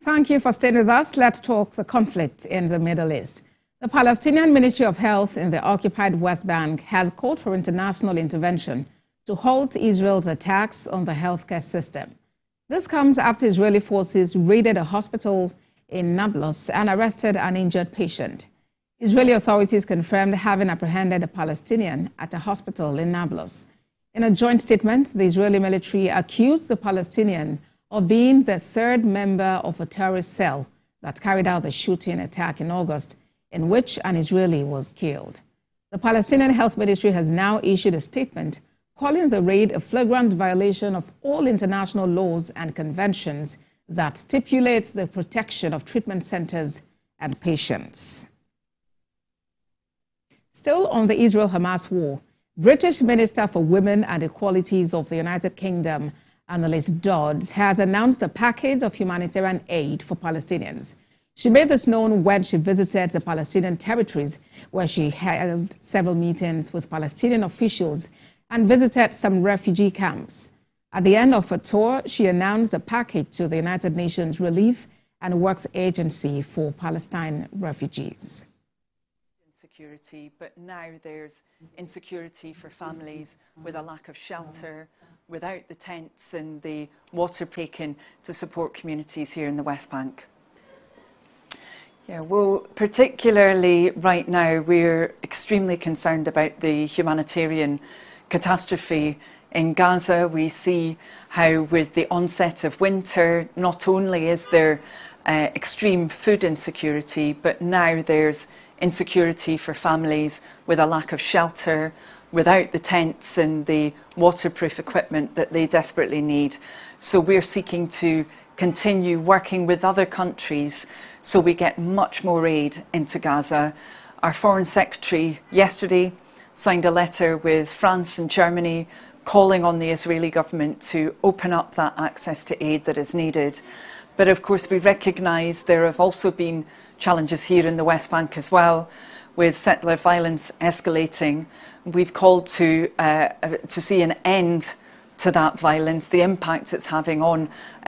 Thank you for staying with us. Let's talk the conflict in the Middle East. The Palestinian Ministry of Health in the occupied West Bank has called for international intervention to halt Israel's attacks on the healthcare system. This comes after Israeli forces raided a hospital in Nablus and arrested an injured patient. Israeli authorities confirmed having apprehended a Palestinian at a hospital in Nablus. In a joint statement, the Israeli military accused the Palestinian of being the third member of a terrorist cell that carried out the shooting attack in August, in which an Israeli was killed. The Palestinian Health Ministry has now issued a statement calling the raid a flagrant violation of all international laws and conventions that stipulate the protection of treatment centers and patients. Still on the Israel-Hamas war, British Minister for Women and Equalities of the United Kingdom, Annalise Dodds, has announced a package of humanitarian aid for Palestinians. She made this known when she visited the Palestinian territories, where she held several meetings with Palestinian officials and visited some refugee camps. At the end of her tour, she announced a package to the United Nations Relief and Works Agency for Palestine refugees. Insecurity, but now there's insecurity for families with a lack of shelter, without the tents and the water taken to support communities here in the West Bank. Yeah, well, particularly right now, we're extremely concerned about the humanitarian catastrophe in Gaza. We see how with the onset of winter, not only is there extreme food insecurity, but now there's insecurity for families with a lack of shelter, without the tents and the waterproof equipment that they desperately need. So we're seeking to continue working with other countries so we get much more aid into Gaza. Our Foreign Secretary yesterday signed a letter with France and Germany calling on the Israeli government to open up that access to aid that is needed. But of course we recognise there have also been challenges here in the West Bank as well, with settler violence escalating. We've called to see an end to that violence, the impact it's having on